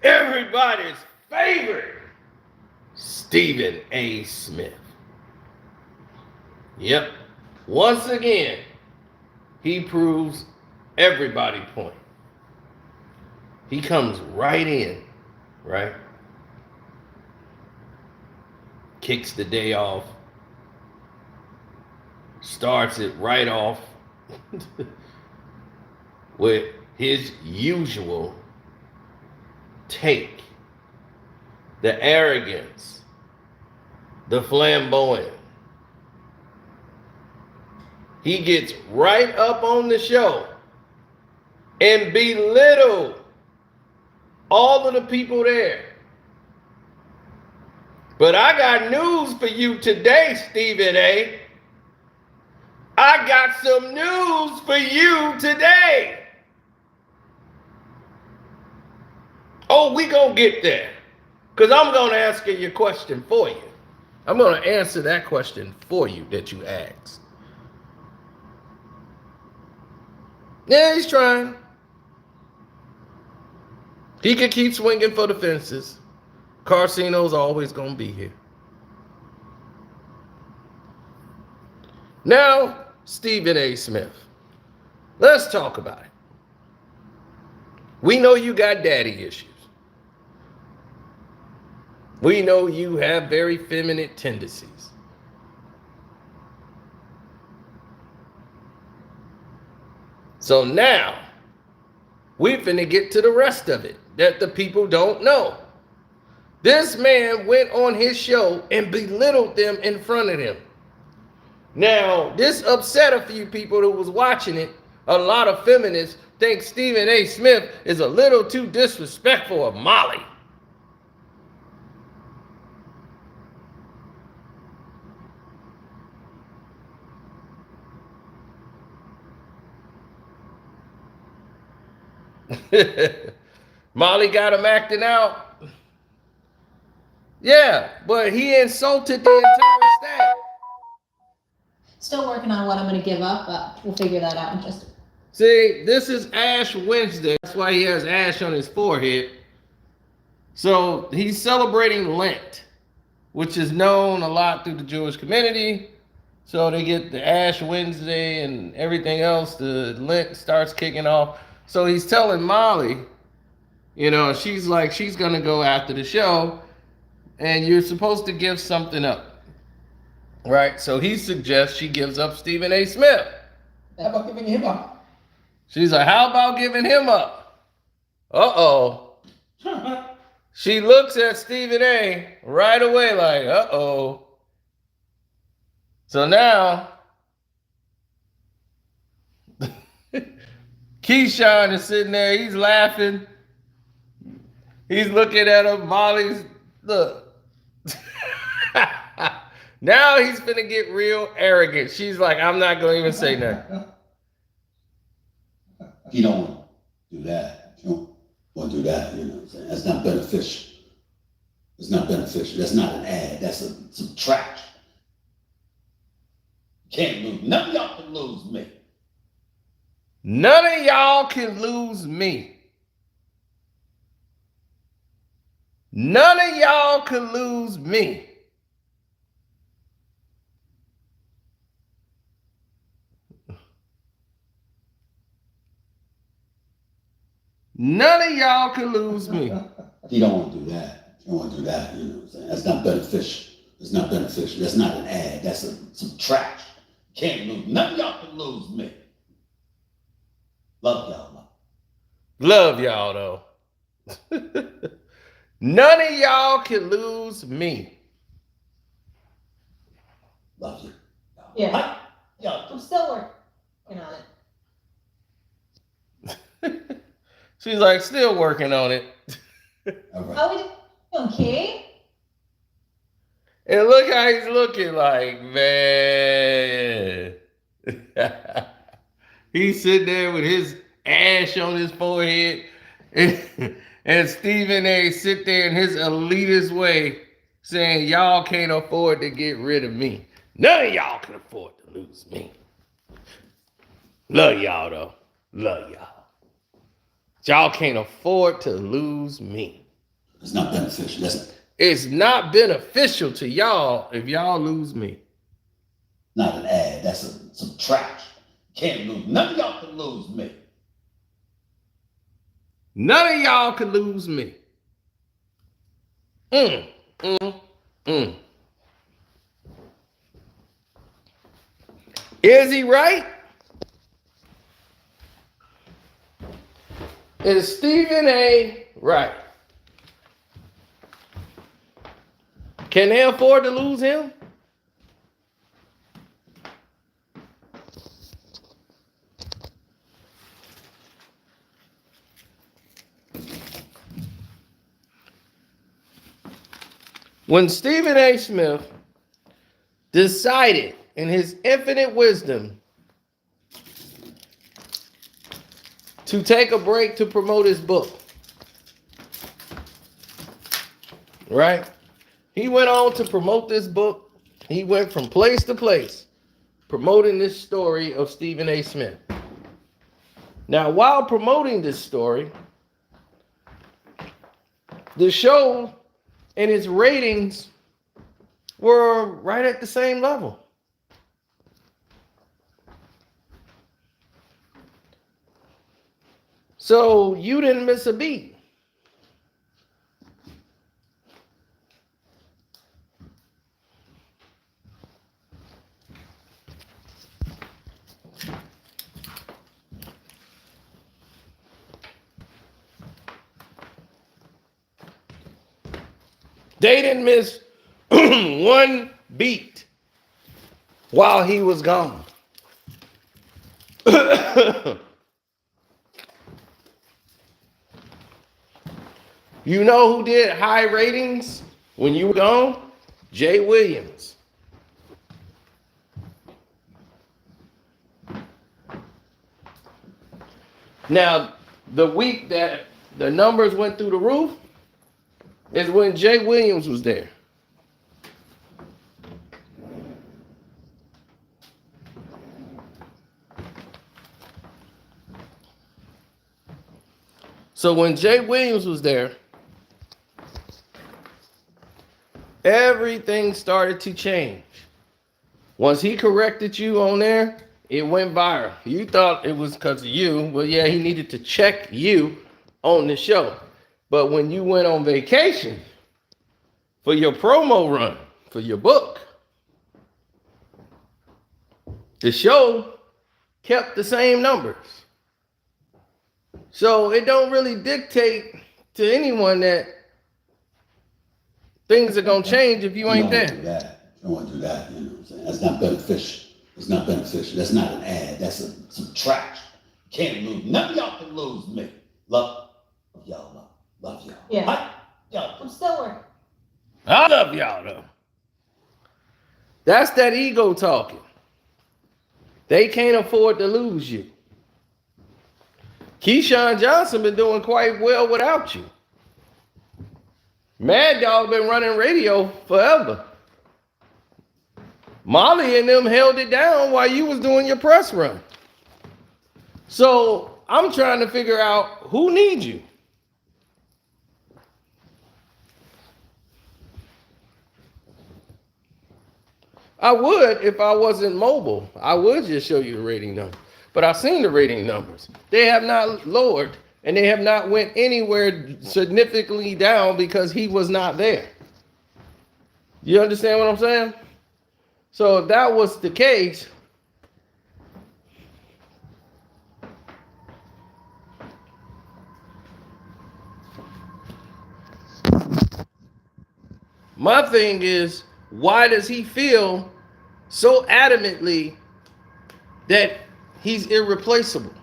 Everybody's favorite, Stephen A. Smith. Yep. Once again, he proves everybody point. He comes right in, right? Kicks the day off. Starts it right off with his usual take. The arrogance. The flamboyant. He gets right up on the show and belittle all of the people there. But I got news for you today, Stephen A. I got some news for you today. Oh, we gonna get there. Because I'm gonna ask you your question for you. I'm gonna answer that question for you that you asked. Yeah, he's trying. He can keep swinging for the fences. Carcino's always gonna be here. Now, Stephen A. Smith. Let's talk about it. We know you got daddy issues. We know you have very feminine tendencies. So now, we finna get to the rest of it that the people don't know. This man went on his show and belittled them in front of them. Now, this upset a few people who was watching it. A lot of feminists think Stephen A. Smith is a little too disrespectful of Molly. Molly got him acting out. Yeah, but he insulted the entire staff. Still working on what I'm going to give up, but we'll figure that out in just a minute. See, this is Ash Wednesday. That's why he has ash on his forehead. So he's celebrating Lent, which is known a lot through the Jewish community. So they get the Ash Wednesday and everything else. The Lent starts kicking off. So he's telling Molly, you know, she's like, she's going to go after the show. And you're supposed to give something up. Right? So he suggests she gives up Stephen A. Smith. How about giving him up? She's like, how about giving him up? Uh-oh. She looks at Stephen A. right away like, uh-oh. So now, Keyshawn is sitting there. He's laughing. He's looking at her. Molly's, look. Now he's finna get real arrogant. She's like, I'm not gonna even say nothing. You don't do that. You don't want to do that. You know what I'm saying? That's not beneficial. It's not beneficial. That's not an ad. That's some trash. Can't lose. None of y'all can lose me. None of y'all can lose me. None of y'all can lose me. None of y'all can lose me. You don't want to do that. You don't want to do that. You know what I'm saying? That's not beneficial. It's not beneficial. That's not an ad. That's some trash. Can't lose. None of y'all can lose me. Love y'all. Love y'all, though. None of y'all can lose me. Love you. Yeah. Hi. Yo. I'm still working on it. She's like, still working on it. All right. How are we doing, okay? And look how he's looking like, man. He's sitting there with his ash on his forehead. And Stephen A. sit there in his elitist way saying, y'all can't afford to get rid of me. None of y'all can afford to lose me. Love y'all, though. Love y'all. Y'all can't afford to lose me. It's not beneficial. It's not beneficial to y'all if y'all lose me. Not an ad. That's some trash. Can't lose. None of y'all can lose me. None of y'all can lose me. Is he right? Is Stephen A. right? Can they afford to lose him? When Stephen A. Smith decided in his infinite wisdom to take a break to promote his book, right? He went on to promote this book. He went from place to place promoting this story of Stephen A. Smith. Now, while promoting this story, the show and its ratings were right at the same level. So you didn't miss a beat. They didn't miss one beat while he was gone. You know who did high ratings when you were gone? Jay Williams. Now, the week that the numbers went through the roof is when Jay Williams was there. So when Jay Williams was there, everything started to change. Once he corrected you on there, it went viral. You thought it was because of you. Well, yeah, he needed to check you on the show. But when you went on vacation for your promo run, for your book, the show kept the same numbers. So it don't really dictate to anyone that things are going to change if you ain't there. You don't want to do that. You know what I'm saying? That's not beneficial. It's not beneficial. That's not an ad. That's some trash. Can't lose. None of y'all can lose me. Love y'all. Love y'all. Yeah. Y'all. I'm still working. I love y'all though. That's that ego talking. They can't afford to lose you. Keyshawn Johnson been doing quite well without you. Mad Dog been running radio forever. Molly and them held it down while you was doing your press run. So I'm trying to figure out who needs you. I would if I wasn't mobile. I would just show you the rating numbers. But I've seen the rating numbers. They have not lowered, and they have not went anywhere significantly down because he was not there. You understand what I'm saying? So if that was the case, my thing is, why does he feel so adamantly that he's irreplaceable?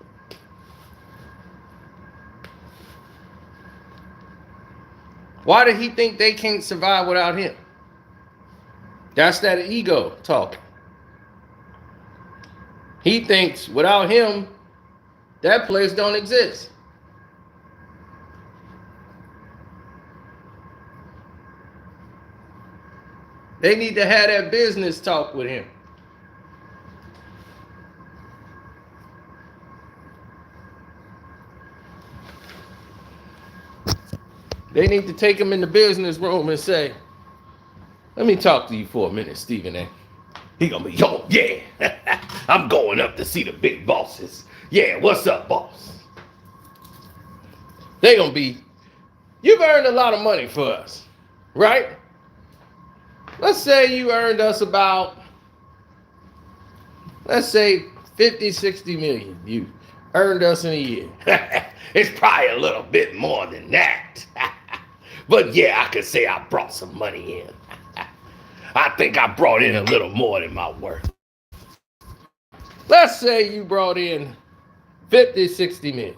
Why did he think they can't survive without him? That's that ego talk. He thinks without him, that place don't exist. They need to have that business talk with him. They need to take him in the business room and say, let me talk to you for a minute, Stephen A. He gonna be, yo, yeah, I'm going up to see the big bosses. Yeah, what's up, boss? They gonna be, you've earned a lot of money for us, right? Let's say you earned us about, let's say 50, 60 million. You earned us in a year. It's probably a little bit more than that. But yeah, I could say I brought some money in. I think I brought in a little more than my worth. Let's say you brought in 50, 60 million,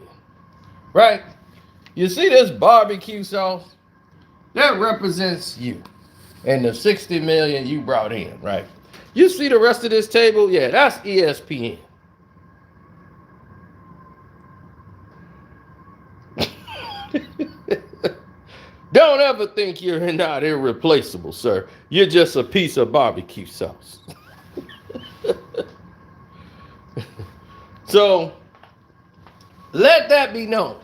right? You see this barbecue sauce? That represents you and the 60 million you brought in, right? You see the rest of this table? Yeah, that's ESPN. Don't ever think you're not irreplaceable, sir. You're just a piece of barbecue sauce. So, let that be known.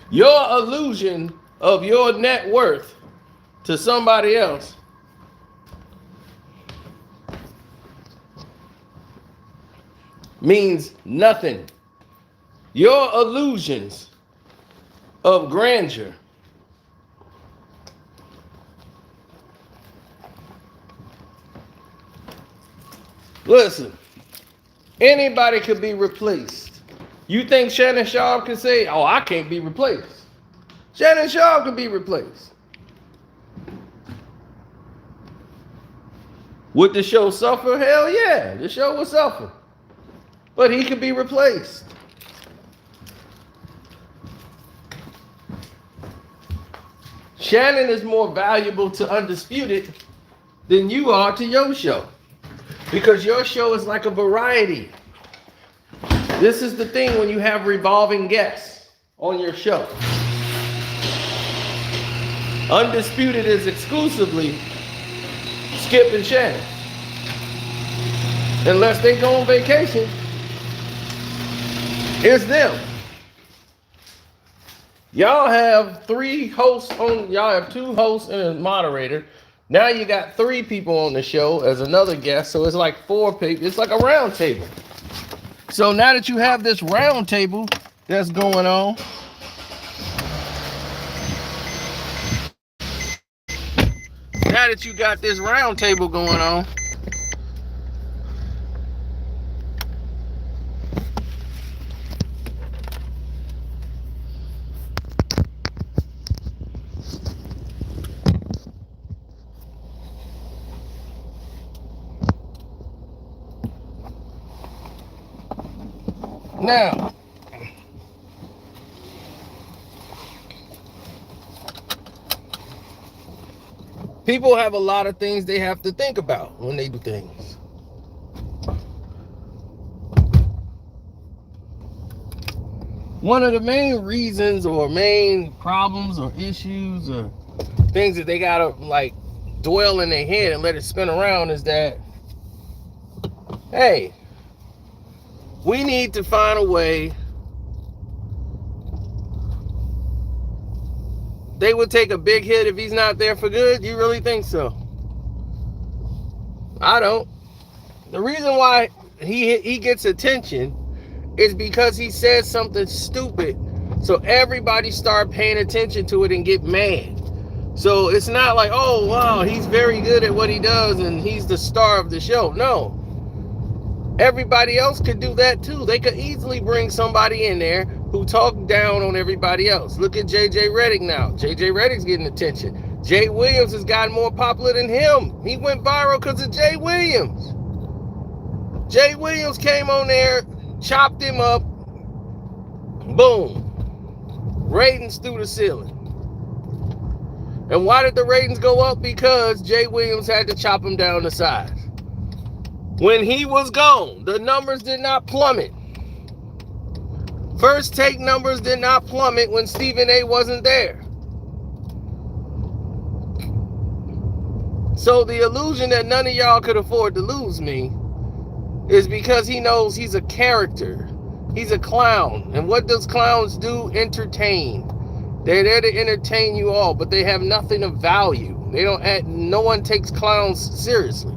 Your illusion of your net worth to somebody else means nothing. Your illusions of grandeur listen, anybody could be replaced. You think Shannon Sharp can say, oh, I can't be replaced? Shannon Sharp can be replaced. Would the show suffer? Hell yeah, the show would suffer. But he could be replaced. Shannon is more valuable to Undisputed than you are to your show. Because your show is like a variety. This is the thing when you have revolving guests on your show. Undisputed is exclusively Skip and Shannon. Unless they go on vacation, it's them. Y'all have 3 hosts on, y'all have 2 hosts and a moderator. Now you got 3 people on the show as another guest, so it's like 4 people. It's like a round table. So now that you have this round table that's going on, now that you got this round table going on, now, people have a lot of things they have to think about when they do things. One of the main reasons or main problems or issues or things that they gotta like dwell in their head and let it spin around is that, hey, we need to find a way. They would take a big hit if he's not there for good? You really think so? I don't. The reason why he gets attention is because he says something stupid. So everybody start paying attention to it and get mad. So it's not like, oh, wow, he's very good at what he does and he's the star of the show. No. Everybody else could do that too. They could easily bring somebody in there who talk down on everybody else. Look at JJ Redick now. JJ Redick's getting attention. Jay Williams has gotten more popular than him. He went viral because of Jay Williams. Jay Williams came on there, chopped him up, boom. Ratings through the ceiling. And why did the ratings go up? Because Jay Williams had to chop him down to size. When he was gone, the numbers did not plummet. First take numbers did not plummet when Stephen A wasn't there. So the illusion that none of y'all could afford to lose me is because he knows he's a character. He's a clown. And what does clowns do? Entertain. They're there to entertain you all, but they have nothing of value. They don't add, no one takes clowns seriously.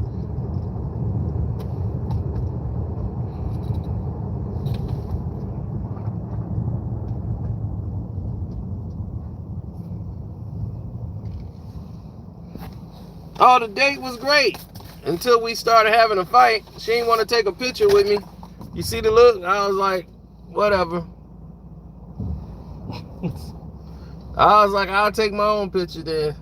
Oh, the date was great until we started having a fight. She didn't want to take a picture with me. You see the look? I was like, whatever. I was like, I'll take my own picture then.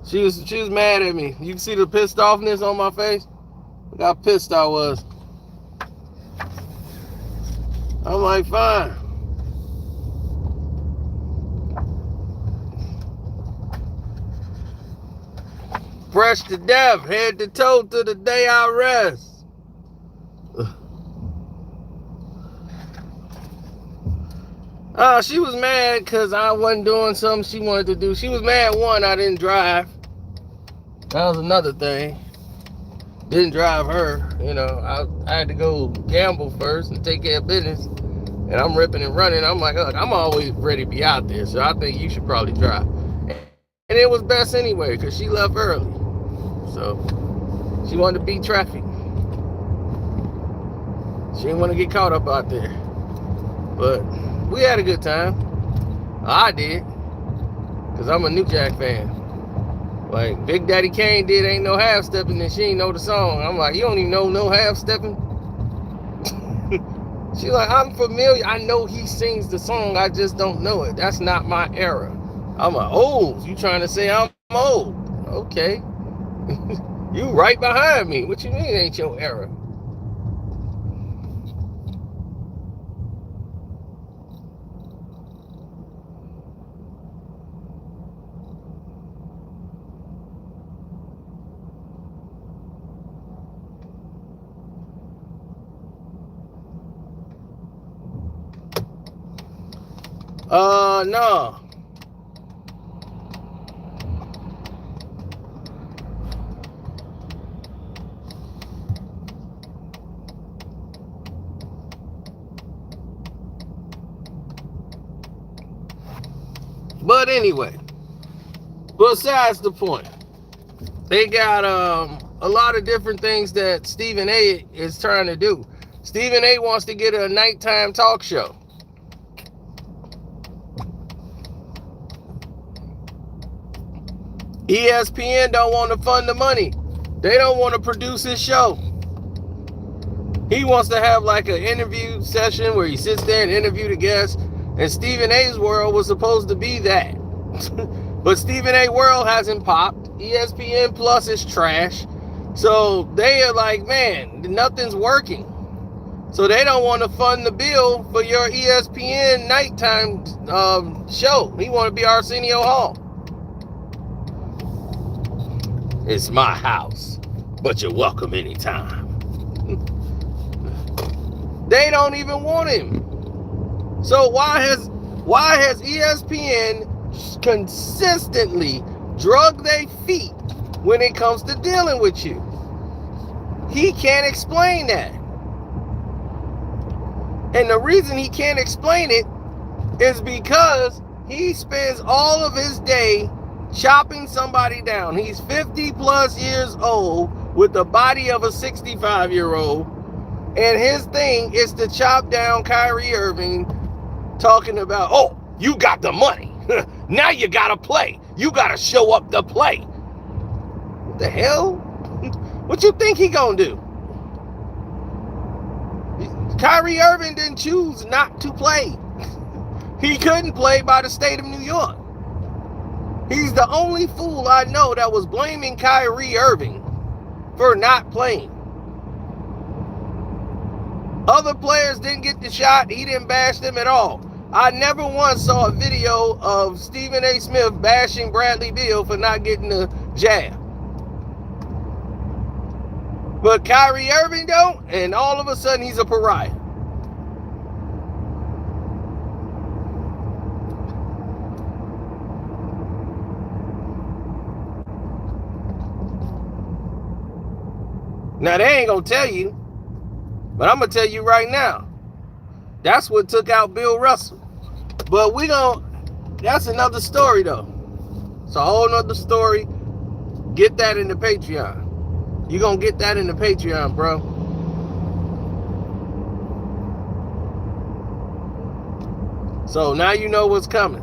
She was mad at me. You can see the pissed offness on my face? Look how pissed I was. I'm like, fine. Fresh to death, head to toe to the day I rest. She was mad because I wasn't doing something she wanted to do. She was mad, one, I didn't drive. That was another thing. Didn't drive her. You know, I had to go gamble first and take care of business. And I'm ripping and running. I'm like, look, I'm always ready to be out there, so I think you should probably drive. And it was best anyway because she left early. So she wanted to beat traffic. She didn't want to get caught up out there. But we had a good time. I did. Because I'm a New Jack fan. Like Big Daddy Kane did Ain't No Half Stepping and she ain't know the song. I'm like, you don't even know No Half Stepping? She like, I'm familiar. I know he sings the song. I just don't know it. That's not my era. I'm like, oh, you trying to say I'm old? Okay. You right behind me. What you mean it ain't your era? No. But anyway, besides the point, they got a lot of different things that Stephen A is trying to do. Stephen A wants to get a nighttime talk show. ESPN don't want to fund the money. They don't want to produce his show. He wants to have like an interview session where he sits there and interview the guests. And Stephen A's world was supposed to be that. But Stephen A world hasn't popped. ESPN Plus is trash. So they are like, man, nothing's working. So they don't want to fund the bill for your ESPN nighttime show. He want to be Arsenio Hall. It's my house, but you're welcome anytime. They don't even want him. So why has ESPN consistently drug their feet when it comes to dealing with you? He can't explain that. And the reason he can't explain it is because he spends all of his day chopping somebody down. He's 50 plus years old with the body of a 65-year-old. And his thing is to chop down Kyrie Irving, talking about, oh, you got the money. Now you got to play. You got to show up to play. What the hell? What you think he going to do? Kyrie Irving didn't choose not to play. He couldn't play by the state of New York. He's the only fool I know that was blaming Kyrie Irving for not playing. Other players didn't get the shot. He didn't bash them at all. I never once saw a video of Stephen A. Smith bashing Bradley Beal for not getting the jab. But Kyrie Irving don't, and all of a sudden he's a pariah. Now, they ain't going to tell you, but I'm going to tell you right now. That's what took out Bill Russell. But that's another story though. It's a whole nother story. Get that in the Patreon. You're going to get that in the Patreon, bro. So now you know what's coming.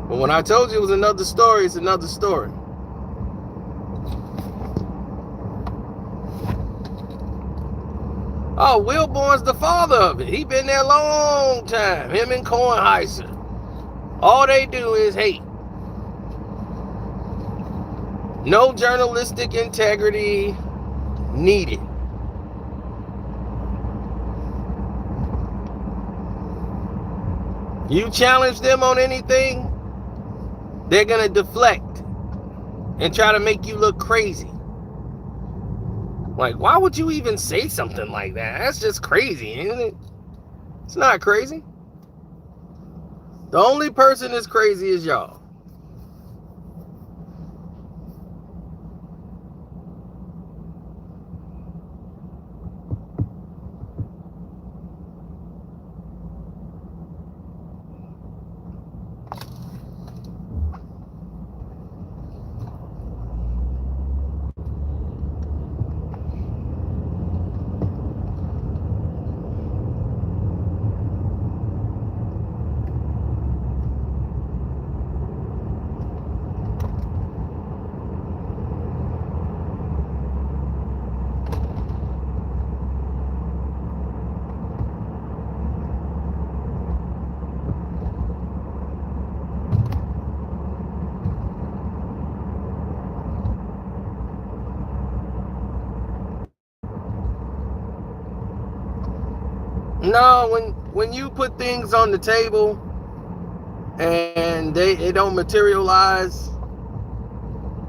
But when I told you it was another story, it's another story. Oh, Wilborn's the father of it. He been there a long time. Him and Kornheiser. All they do is hate. No journalistic integrity needed. You challenge them on anything, they're going to deflect and try to make you look crazy. Like, why would you even say something like that? That's just crazy, isn't it? It's not crazy. The only person that's crazy is y'all. No, when you put things on the table and it don't materialize,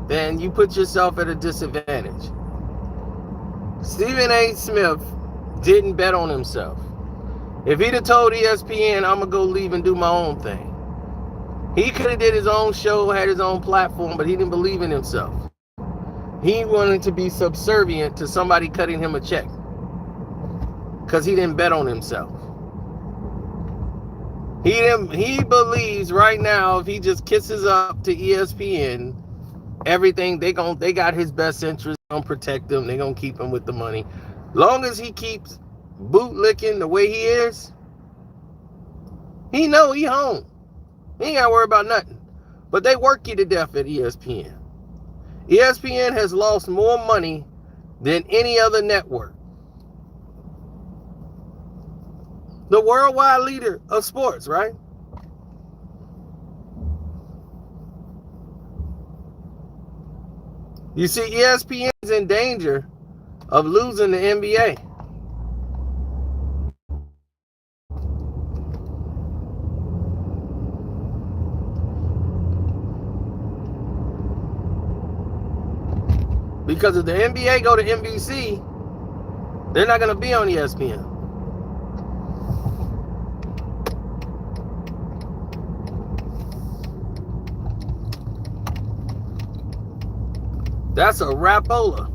then you put yourself at a disadvantage. Stephen A. Smith didn't bet on himself. If he'd have told ESPN, I'm gonna go leave and do my own thing, he could have did his own show, had his own platform, but he didn't believe in himself. He wanted to be subservient to somebody cutting him a check because he didn't bet on himself. He believes right now if he just kisses up to ESPN, everything they got his best interest, gonna protect him, they gonna keep him with the money. Long as he keeps bootlicking the way he is, he know he home. He ain't gotta worry about nothing. But they work you to death at ESPN. ESPN has lost more money than any other network. The worldwide leader of sports, right? You see, ESPN is in danger of losing the NBA. Because if the NBA go to NBC, they're not going to be on ESPN. That's a rapola.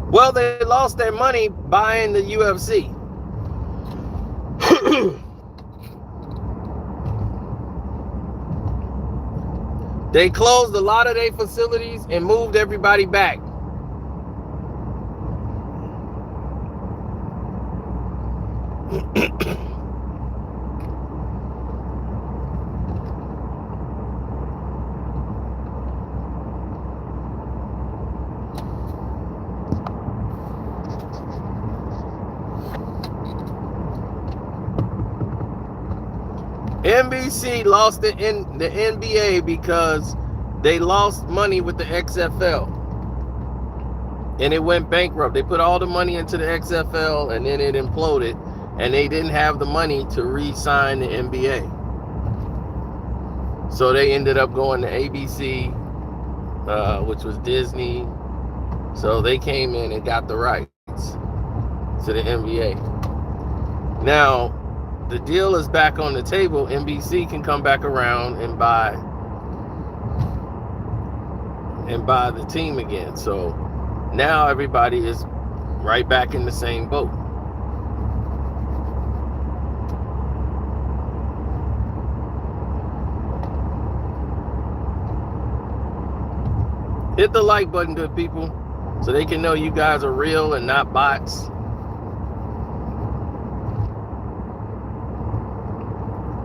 Well, they lost their money buying the UFC. They closed a lot of their facilities and moved everybody back. NBC lost it in the NBA because they lost money with the XFL and it went bankrupt. They put all the money into the XFL and then it imploded and they didn't have the money to re-sign the NBA. So they ended up going to ABC, which was Disney. So they came in and got the rights to the NBA. Now, the deal is back on the table, NBC can come back around and buy the team again. So now everybody is right back in the same boat. Hit the like button, good people, so they can know you guys are real and not bots.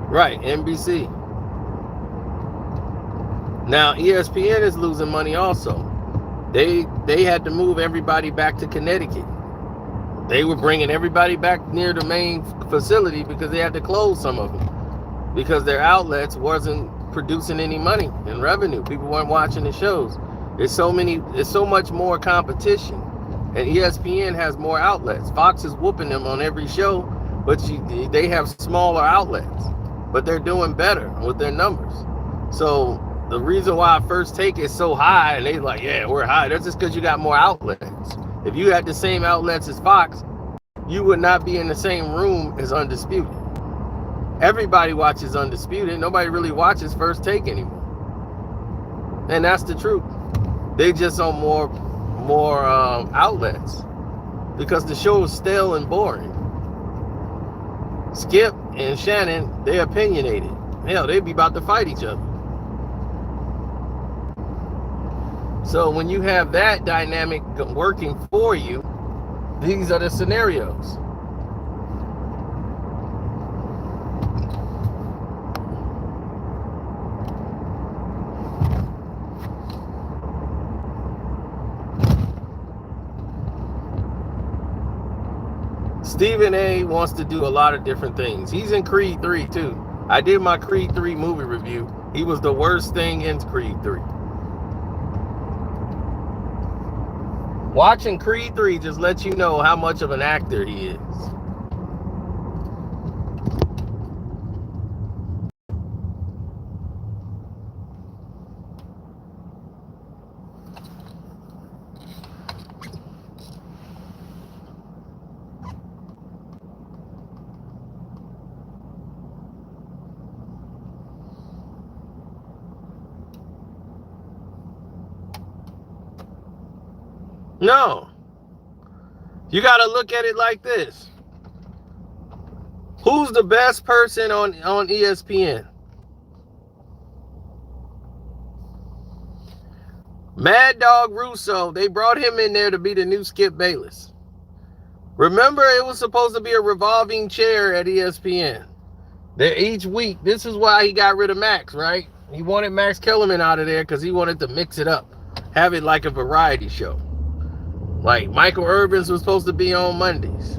Right, NBC. Now ESPN is losing money also. They had to move everybody back to Connecticut. They were bringing everybody back near the main facility because they had to close some of them because their outlets wasn't producing any money and revenue. People weren't watching the shows. There's so much more competition, and ESPN has more outlets. Fox is whooping them on every show, but they have smaller outlets, but they're doing better with their numbers. So the reason why First Take is so high, and they like, yeah, we're high, that's just because you got more outlets. If you had the same outlets as Fox, you would not be in the same room as Undisputed. Everybody watches Undisputed. Nobody really watches First Take anymore. And that's the truth. They just on more outlets because the show is stale and boring. Skip and Shannon, they're opinionated. Hell, they'd be about to fight each other. So when you have that dynamic working for you, these are the scenarios. Stephen A. wants to do a lot of different things. He's in Creed 3 too. I did my Creed 3 movie review. He was the worst thing in Creed 3. Watching Creed 3 just lets you know how much of an actor he is. No. You got to look at it like this. Who's the best person on ESPN? Mad Dog Russo. They brought him in there to be the new Skip Bayless. Remember, it was supposed to be a revolving chair at ESPN. Each week, this is why he got rid of Max, right? He wanted Max Kellerman out of there because he wanted to mix it up. Have it like a variety show. Like Michael Irvin's was supposed to be on Mondays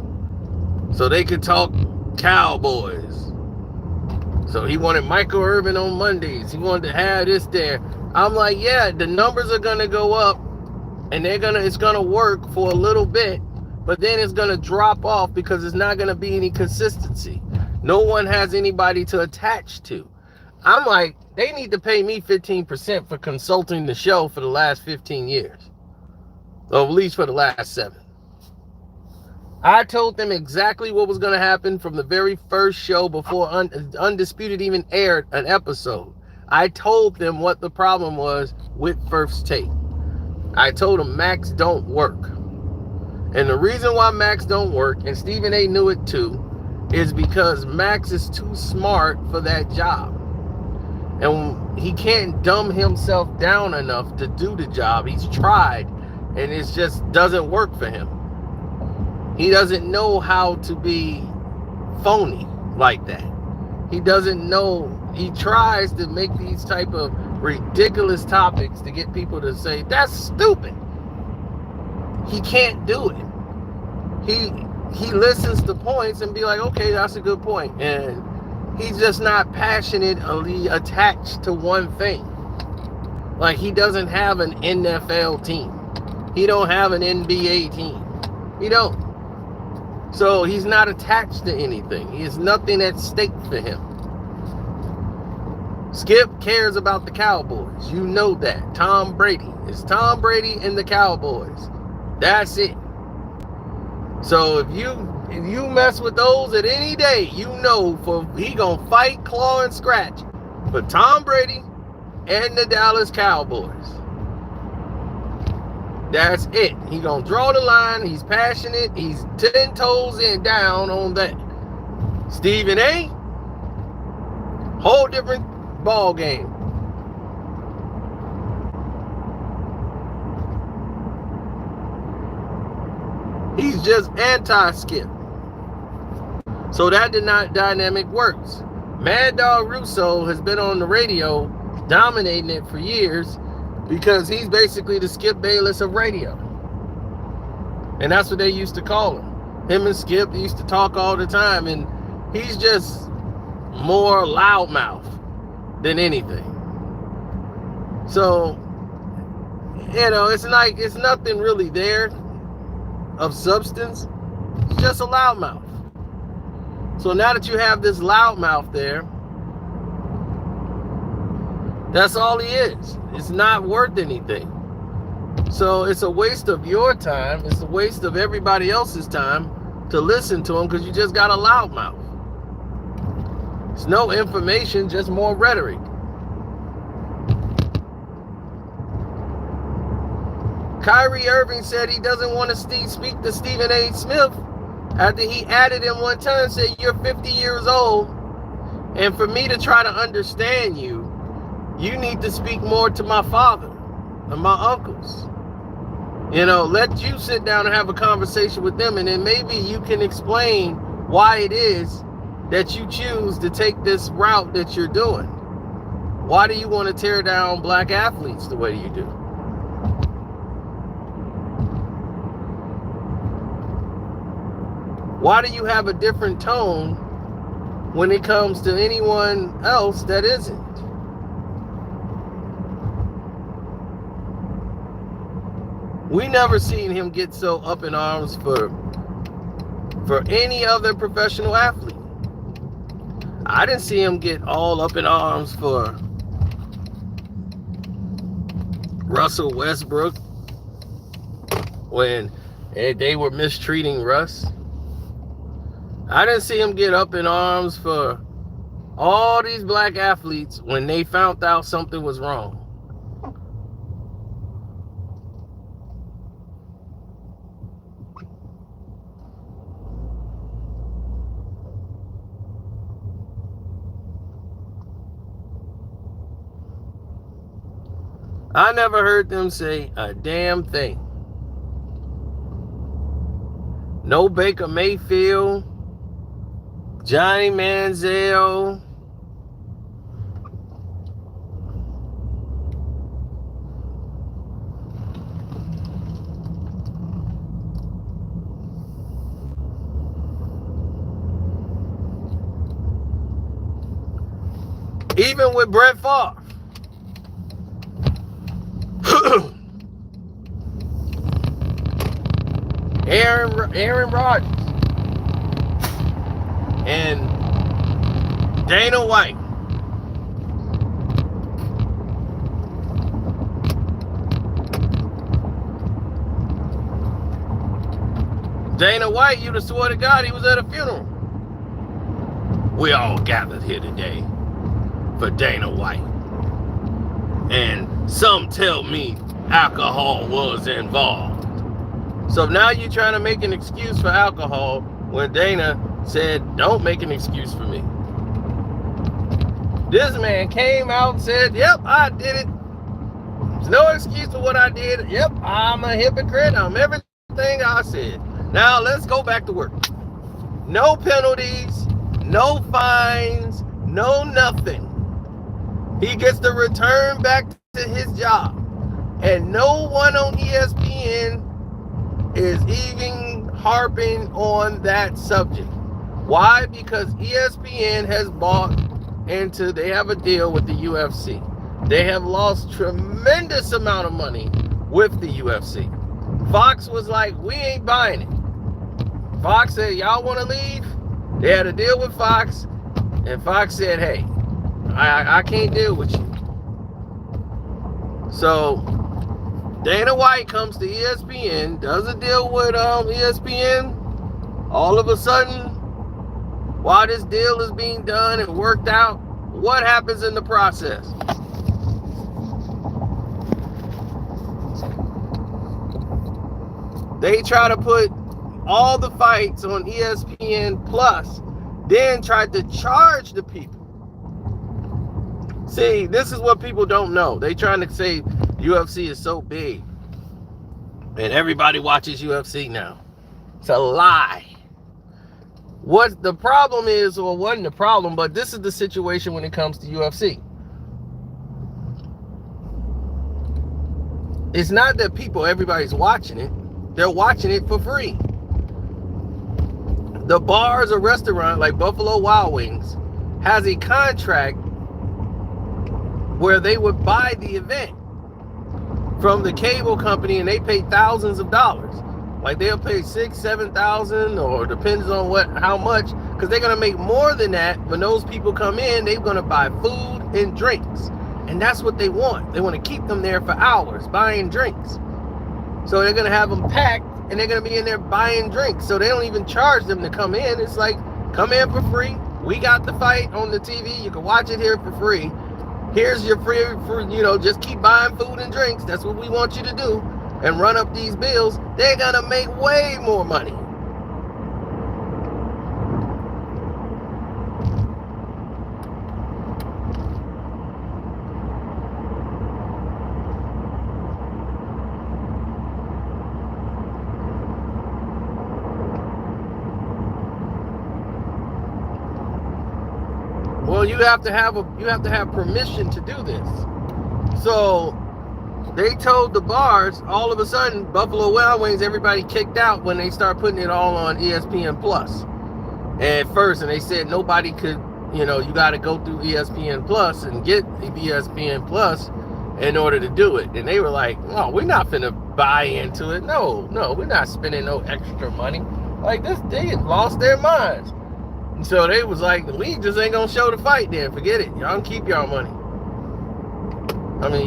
so they could talk Cowboys. So he wanted Michael Irvin on Mondays. He wanted to have this there. I'm like, yeah, the numbers are gonna go up and it's gonna work for a little bit, but then it's gonna drop off because it's not gonna be any consistency. No one has anybody to attach to. I'm like, they need to pay me 15% for consulting the show for the last 15 years. Or at least for the last 7. I told them exactly what was going to happen from the very first show before Undisputed even aired an episode. I told them what the problem was with First Take. I told them Max don't work. And the reason why Max don't work, and Stephen A. knew it too, is because Max is too smart for that job. And he can't dumb himself down enough to do the job. He's tried. And it just doesn't work for him. He doesn't know how to be phony like that. He doesn't know. He tries to make these type of ridiculous topics to get people to say, that's stupid. He can't do it. He listens to points and be like, okay, that's a good point. And he's just not passionately attached to one thing. Like he doesn't have an NFL team. He don't have an NBA team. He don't. So he's not attached to anything. He has nothing at stake for him. Skip cares about the Cowboys. You know that. Tom Brady. It's Tom Brady and the Cowboys. That's it. So if you If you mess with those at any day, you know he gonna fight, claw, and scratch for Tom Brady and the Dallas Cowboys. That's it. He gonna draw the line. He's passionate. He's 10 toes in down on that. Stephen A, whole different ball game. He's just anti-Skip. So that dynamic works. Mad Dog Russo has been on the radio dominating it for years because he's basically the Skip Bayless of radio. And that's what they used to call him. Him and Skip used to talk all the time, and he's just more loudmouth than anything. So, it's like it's nothing really there of substance. It's just a loudmouth. So now that you have this loudmouth there, that's all he is. It's not worth anything. So it's a waste of your time. It's a waste of everybody else's time to listen to him because you just got a loudmouth. It's no information, just more rhetoric. Kyrie Irving said he doesn't want to speak to Stephen A. Smith after he added him one time and said, "You're 50 years old, and for me to try to understand you, you need to speak more to my father and my uncles. Let you sit down and have a conversation with them, and then maybe you can explain why it is that you choose to take this route that you're doing. Why do you want to tear down black athletes the way you do?" Why do you have a different tone when it comes to anyone else that isn't? We never seen him get so up in arms for any other professional athlete. I didn't see him get all up in arms for Russell Westbrook when they were mistreating Russ. I didn't see him get up in arms for all these black athletes when they found out something was wrong. I never heard them say a damn thing. No Baker Mayfield, Johnny Manziel, even with Brett Favre. Aaron Rodgers and Dana White. Dana White, you'd have swore to God he was at a funeral. We all gathered here today for Dana White. And some tell me alcohol was involved. So now you're trying to make an excuse for alcohol when Dana said, don't make an excuse for me. This man came out and said, yep, I did it. There's no excuse for what I did. Yep, I'm a hypocrite. I'm everything I said. Now let's go back to work. No penalties, no fines, no nothing. He gets to return back to his job. And no one on ESPN is even harping on that subject. Why? Because ESPN has bought into, they have a deal with the UFC. They have lost tremendous amount of money with the UFC. Fox was like, we ain't buying it. Fox said, y'all want to leave? They had a deal with Fox, and Fox said, hey, I can't deal with you. So Dana White comes to ESPN, does a deal with ESPN. All of a sudden, while this deal is being done and worked out, what happens in the process? They try to put all the fights on ESPN Plus, then tried to charge the people. See, this is what people don't know. They trying to say UFC is so big and everybody watches UFC now. It's a lie. What the problem is, or wasn't the problem, but this is the situation when it comes to UFC. It's not that everybody's watching it. They're watching it for free. The bars or restaurant like Buffalo Wild Wings has a contract where they would buy the event from the cable company, and they pay thousands of dollars. Like they'll pay $6,000, $7,000, or depends on how much, because they're gonna make more than that. When those people come in, they're gonna buy food and drinks, and that's what they want. They want to keep them there for hours buying drinks. So they're gonna have them packed, and they're gonna be in there buying drinks. So they don't even charge them to come in. It's like, come in for free. We got the fight on the TV. You can watch it here for free. Here's your free, just keep buying food and drinks. That's what we want you to do, and run up these bills. They're gonna make way more money. Well, you have to have permission to do this. So they told the bars, all of a sudden, Buffalo Wild Wings, everybody kicked out when they start putting it all on ESPN Plus. At first, and they said nobody could, you got to go through ESPN Plus and get the ESPN Plus in order to do it. And they were like, no, we're not finna buy into it. No, we're not spending no extra money. Like this, they had lost their minds. And so they was like, the league just ain't gonna show the fight then. Forget it. Y'all can keep y'all money.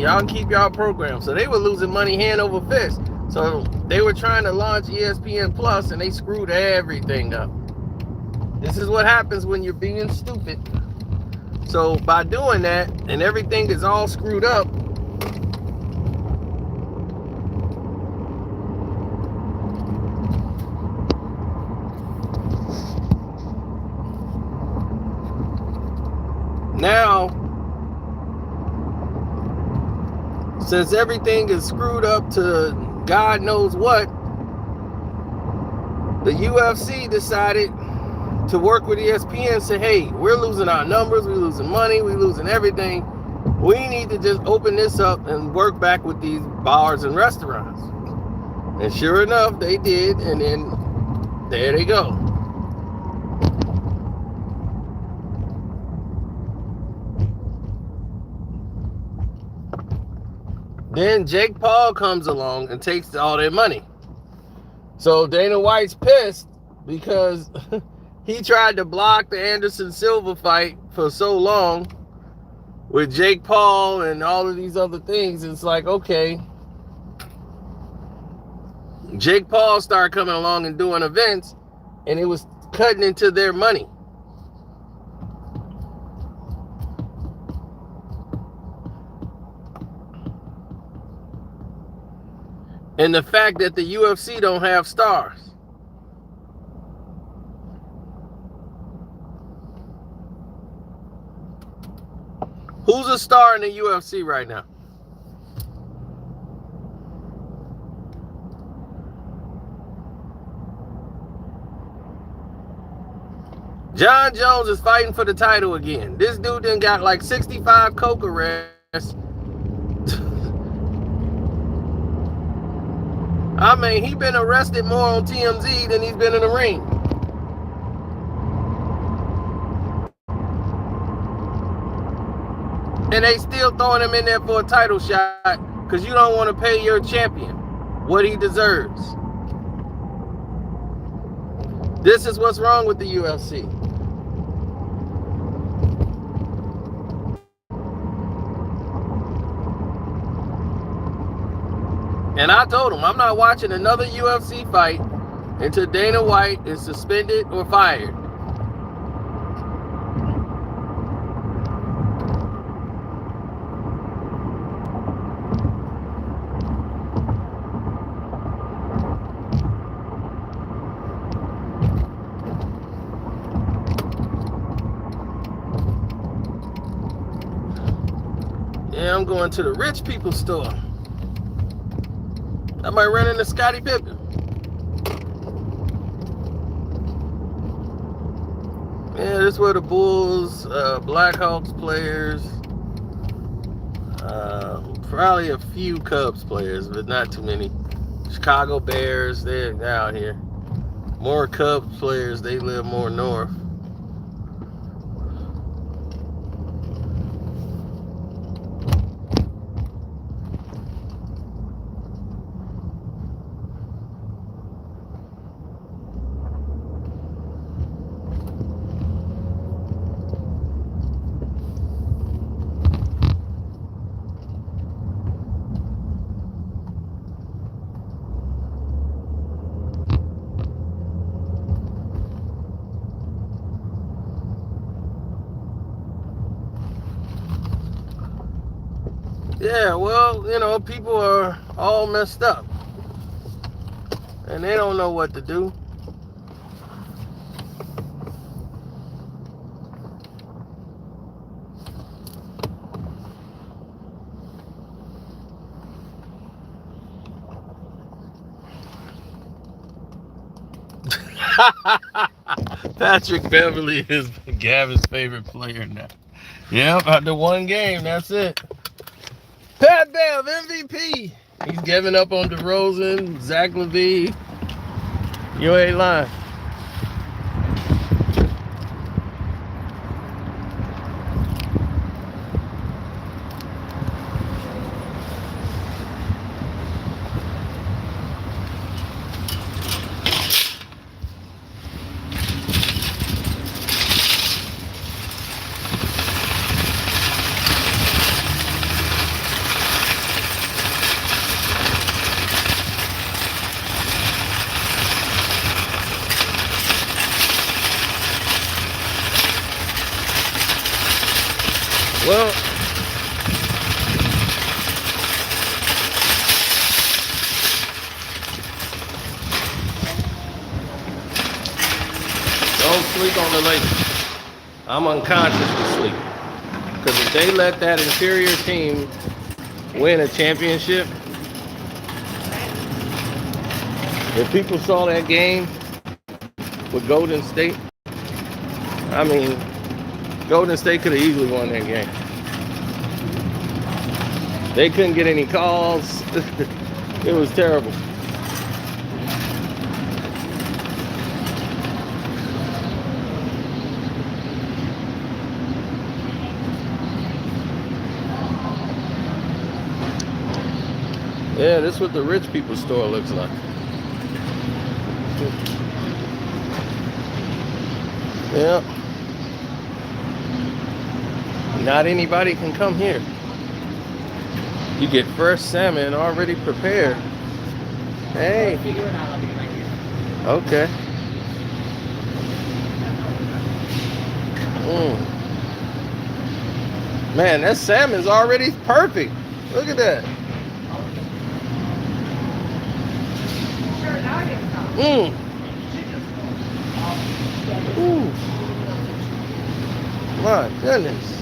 Y'all can keep y'all program. So they were losing money hand over fist. So they were trying to launch ESPN Plus, and they screwed everything up. This is what happens when you're being stupid. So by doing that, and everything is all screwed up, now, since everything is screwed up to God knows what, the UFC decided to work with ESPN and say, hey, we're losing our numbers, we're losing money, we're losing everything. We need to just open this up and work back with these bars and restaurants. And sure enough, they did, and then there they go. Then Jake Paul comes along and takes all their money. So Dana White's pissed because he tried to block the Anderson Silva fight for so long with Jake Paul and all of these other things. It's like, okay, Jake Paul started coming along and doing events, and it was cutting into their money. And the fact that the UFC don't have stars. Who's a star in the UFC right now? John Jones is fighting for the title again. This dude done got like 65 coke arrests. He been arrested more on TMZ than he's been in the ring. And they still throwing him in there for a title shot because you don't want to pay your champion what he deserves. This is what's wrong with the UFC. And I told him, I'm not watching another UFC fight until Dana White is suspended or fired. Yeah, I'm going to the rich people store. I might run into Scottie Pippen. Yeah, this is where the Bulls, Blackhawks players, probably a few Cubs players, but not too many. Chicago Bears, they're out here. More Cubs players, they live more north. Yeah, well, you know, people are all messed up. And they don't know what to do. Patrick Beverly is Gavin's favorite player now. Yep, after one game, that's it. Pat Bev, MVP. He's giving up on DeRozan, Zach LaVine. You ain't lying. Well, don't sleep on the Lakers. I'm unconsciously sleeping. Because if they let that inferior team win a championship, if people saw that game with Golden State, I mean, Golden State could have easily won that game. They couldn't get any calls. It was terrible. Yeah, this is what the rich people store looks like. Yeah. Not anybody can come here. You get fresh salmon already prepared. Hey. Okay. Man, that salmon's already perfect. Look at that. Ooh. My goodness.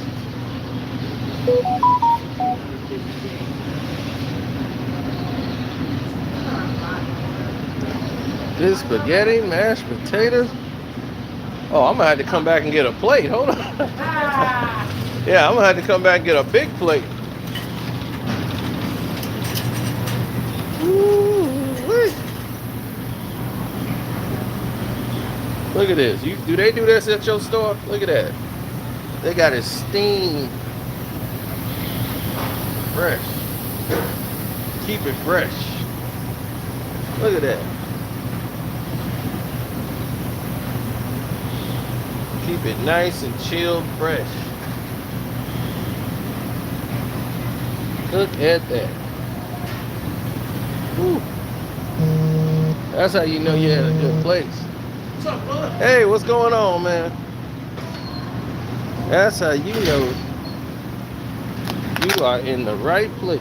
This spaghetti, mashed potatoes. Oh, I'm gonna have to come back and get a plate. Hold on. Yeah, I'm gonna have to come back and get a big plate. Ooh-wee. Look at this. Do they do this at your store? Look at that. They got it steamed. Fresh. Keep it fresh. Look at that. Keep it nice and chilled fresh. Look at that. Woo. That's how you know you're at a good place. What's up, brother? Hey, what's going on, man? That's how you know you are in the right place.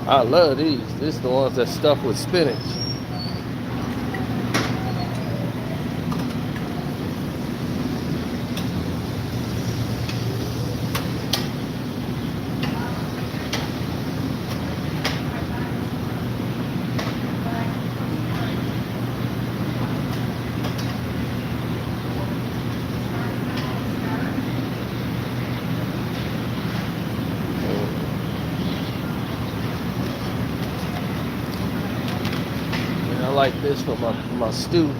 I love these. These are the ones that stuffed with spinach. I like this for my stew.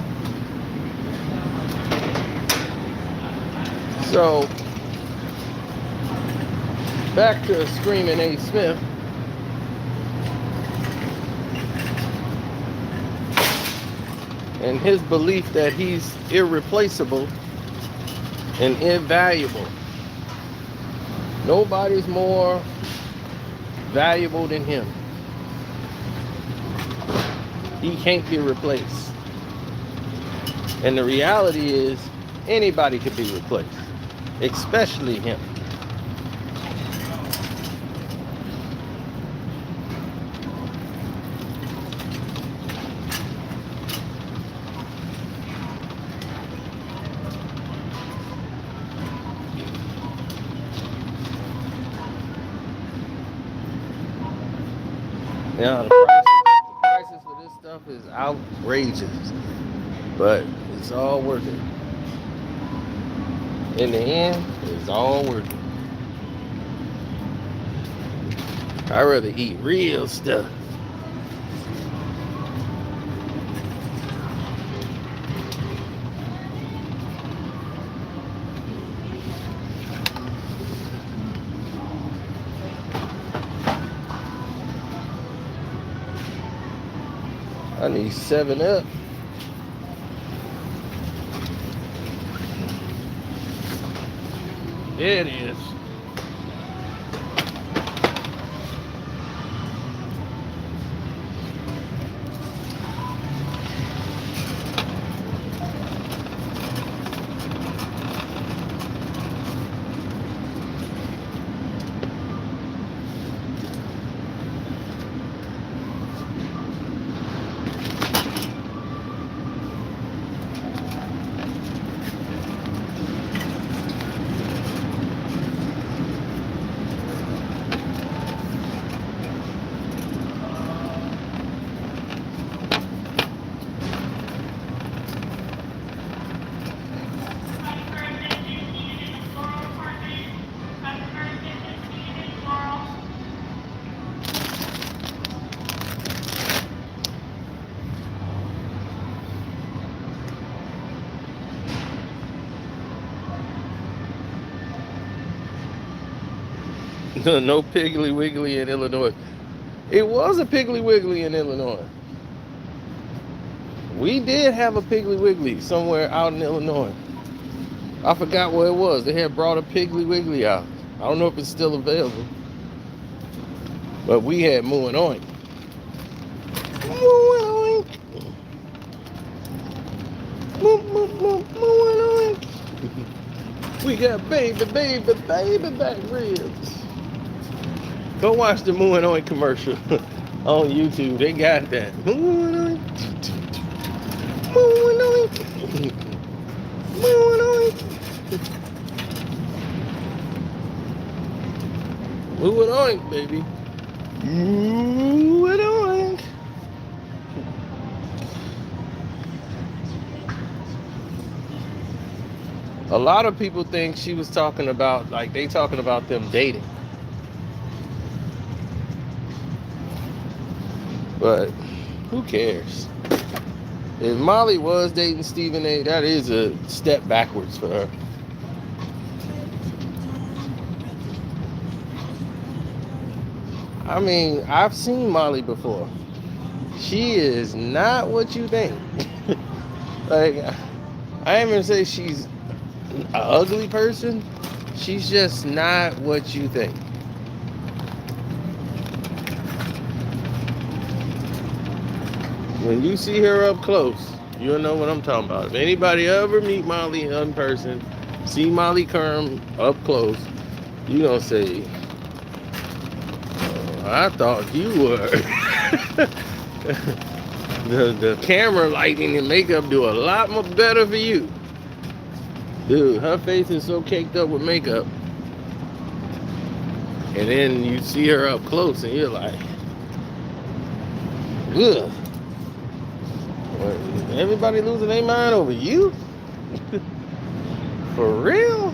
So, back to Screaming A. Smith. And his belief that he's irreplaceable and invaluable. Nobody's more valuable than him. He can't be replaced. And the reality is, anybody could be replaced, especially him. Yeah, the prices for this stuff is outrageous, but it's all worth it. In the end, it's all worth it. I'd rather eat real stuff. I need 7-Up. There it is. No Piggly Wiggly in Illinois. It was a Piggly Wiggly in Illinois. We did have a Piggly Wiggly somewhere out in Illinois. I forgot where it was. They had brought a Piggly Wiggly out. I don't know if it's still available. But we had Moo and Oink. Moo and Oink. Moo, moo, moo, moo and Oink. We got baby back ribs. Go watch the Moo and Oink commercial on YouTube. They got that. Moo and Oink. Moo and Oink. Moo and Oink. Moo and Oink, baby. Moo and Oink. A lot of people think she was talking about, like, they talking about them dating. But who cares? If Molly was dating Stephen A., that is a step backwards for her. I mean, I've seen Molly before. She is not what you think. Like, I ain't even say she's an ugly person. She's just not what you think. When you see her up close, you'll know what I'm talking about. If anybody ever meet Molly in person, see Molly Kerm up close, you gonna say, oh, I thought you were. the camera lighting and makeup do a lot more better for you. Dude, her face is so caked up with makeup. And then you see her up close and you're like, ugh. What, everybody losing their mind over you? For real?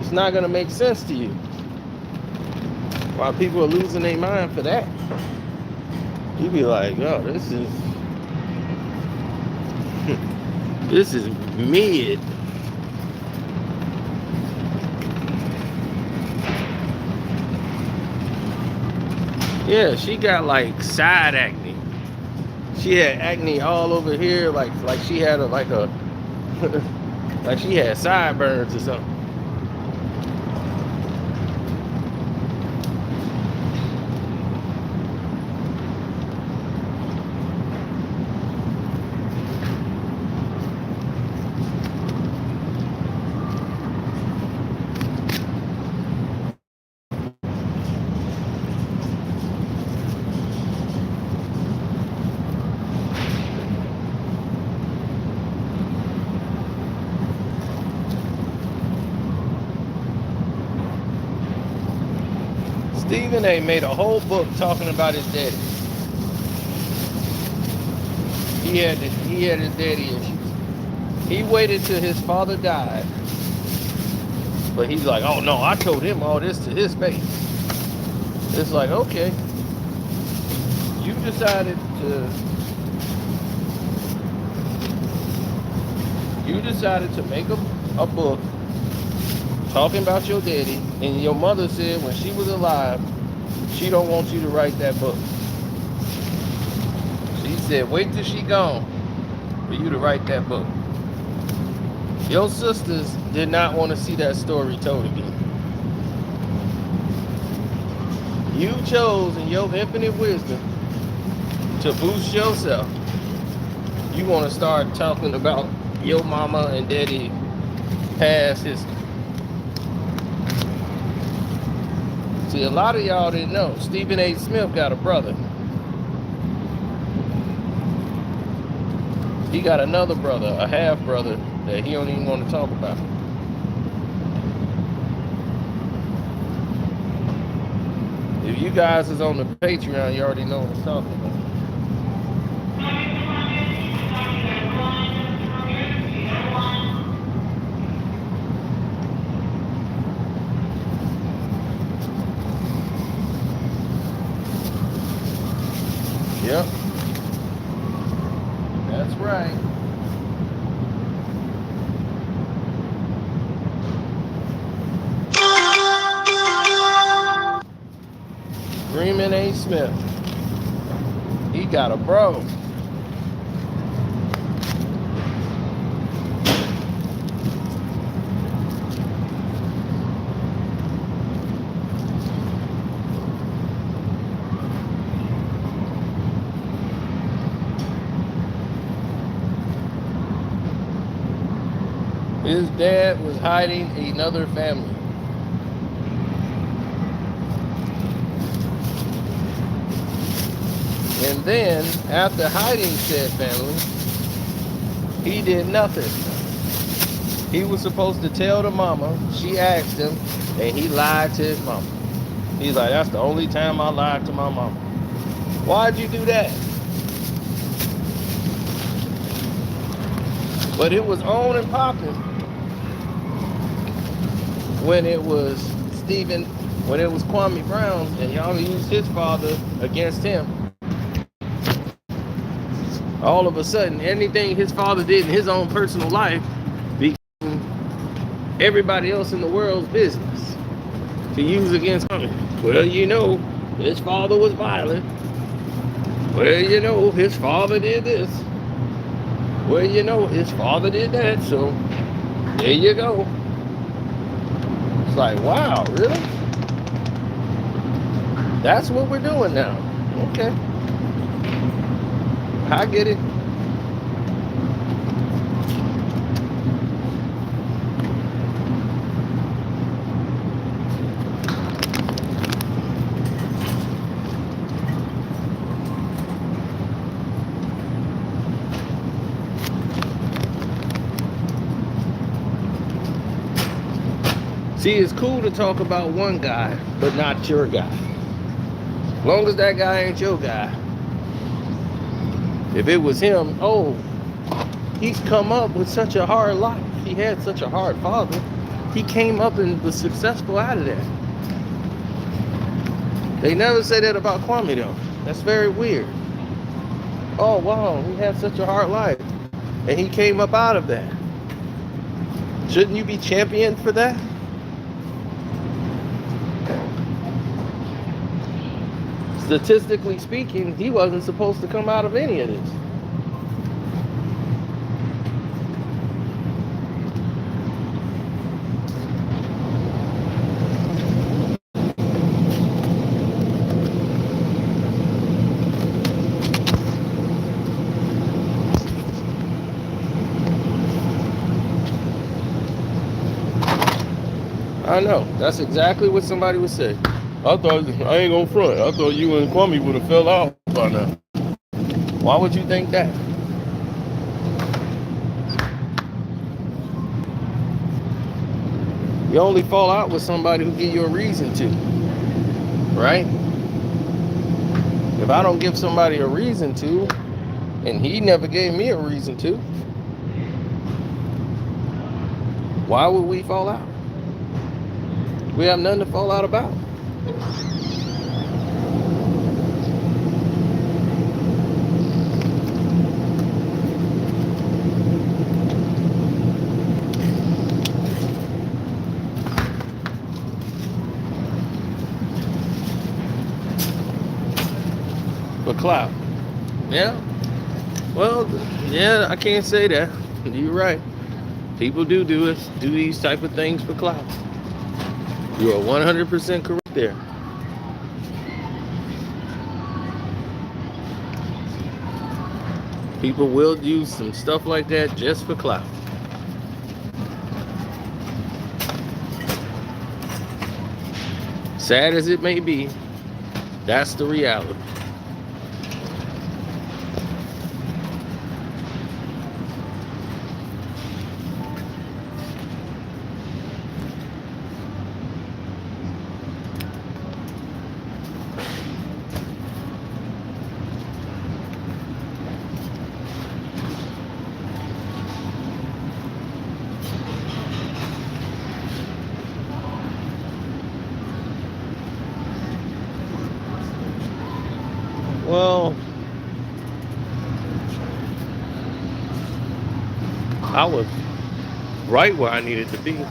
It's not gonna make sense to you. Why people are losing their mind for that? You be like, oh, this is mid. Yeah, she got like side acne. She had acne all over here, like she had like she had sideburns or something. Stephen A. made a whole book talking about his daddy. He had his daddy issues. He waited till his father died. But he's like, oh no, I told him all this to his face. It's like, okay. You decided to make a book talking about your daddy, and your mother said when she was alive, she don't want you to write that book. She said, wait till she gone for you to write that book. Your sisters did not want to see that story told again. You chose in your infinite wisdom to boost yourself. You want to start talking about your mama and daddy past history. See, a lot of y'all didn't know. Stephen A. Smith got a brother. He got another brother, a half brother, that he don't even want to talk about. If you guys is on the Patreon, you already know what I'm talking about. Yep. That's right. Freeman A. Smith. He got a bro. His dad was hiding another family. And then, after hiding said family, he did nothing. He was supposed to tell the mama. She asked him, and he lied to his mama. He's like, that's the only time I lied to my mama. Why'd you do that? But it was on and popping when it was when it was Kwame Brown, and y'all used his father against him. All of a sudden, anything his father did in his own personal life became everybody else in the world's business to use against Kwame. Well, you know, his father was violent. Well, you know, his father did this. Well, you know, his father did that, so there you go. It's like, wow, really? That's what we're doing now. Okay. I get it. See, it's cool to talk about one guy, but not your guy. As long as that guy ain't your guy. If it was him, oh, he's come up with such a hard life. He had such a hard father. He came up and was successful out of that. They never say that about Kwame though. That's very weird. Oh wow, he had such a hard life. And he came up out of that. Shouldn't you be championed for that? Statistically speaking, he wasn't supposed to come out of any of this. I know. That's exactly what somebody would say. I thought, I ain't gonna front, I thought you and Kwame would have fell out by now. Why would you think that? You only fall out with somebody who give you a reason to, right? If I don't give somebody a reason to, and he never gave me a reason to, why would we fall out? We have nothing to fall out about. For clout. Yeah. Well, yeah, I can't say that. You're right. People do these type of things for clout. You are 100% correct there. People will do some stuff like that just for clout. Sad as it may be, that's the reality. Well, I was right where I needed to be.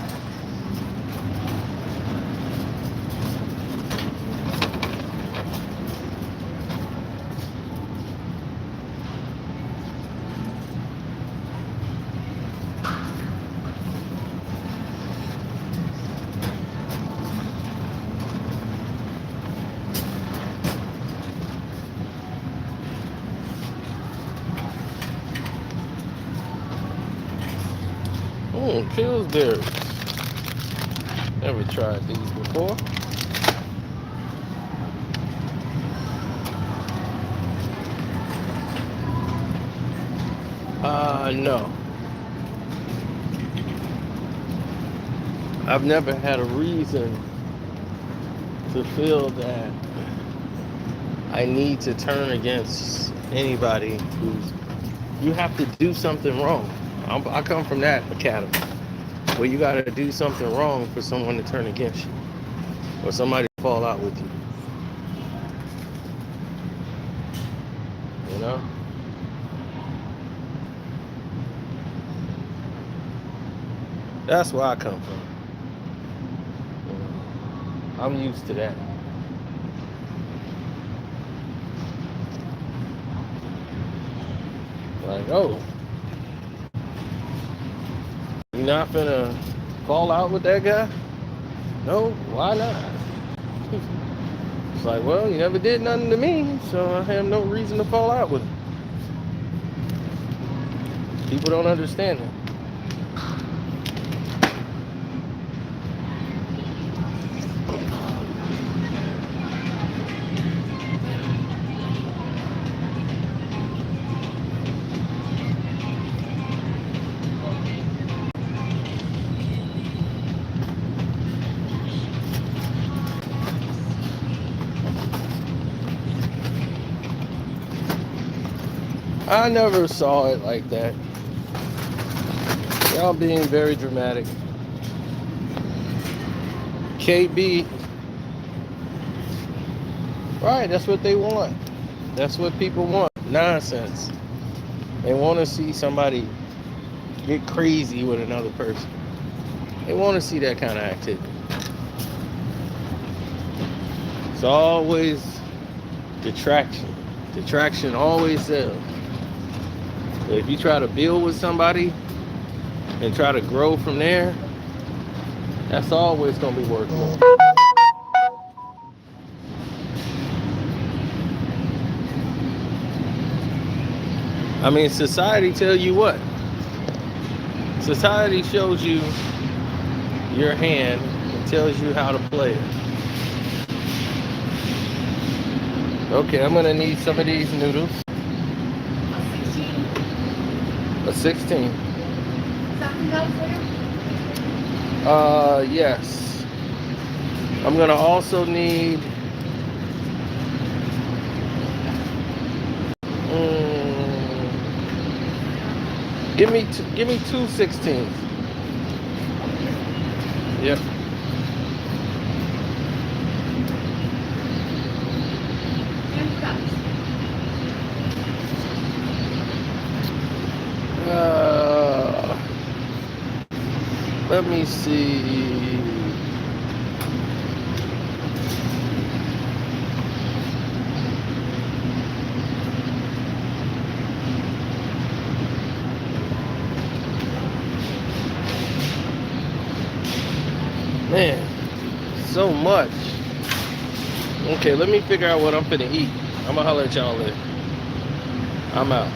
Pillsbury. Never tried these before. No. I've never had a reason to feel that I need to turn against anybody who's, you have to do something wrong. I come from that academy where you got to do something wrong for someone to turn against you or somebody to fall out with you. You know? That's where I come from. You know? I'm used to that. Like, oh, you not finna fall out with that guy? No, why not? It's like, well, you never did nothing to me, so I have no reason to fall out with him. People don't understand that. I never saw it like that. Y'all being very dramatic. KB. Right, that's what they want. That's what people want. Nonsense. They want to see somebody get crazy with another person. They want to see that kind of activity. It's always detraction. Detraction always sells. So if you try to build with somebody and try to grow from there, that's always going to be worth more. I mean, society tell you what? Society shows you your hand and tells you how to play it. Okay, I'm gonna need some of these noodles. A 16. Yes. I'm gonna also need give me two 16s. Yep. Let me see. Man, so much. Okay, let me figure out what I'm finna eat. I'm gonna holler at y'all later. I'm out.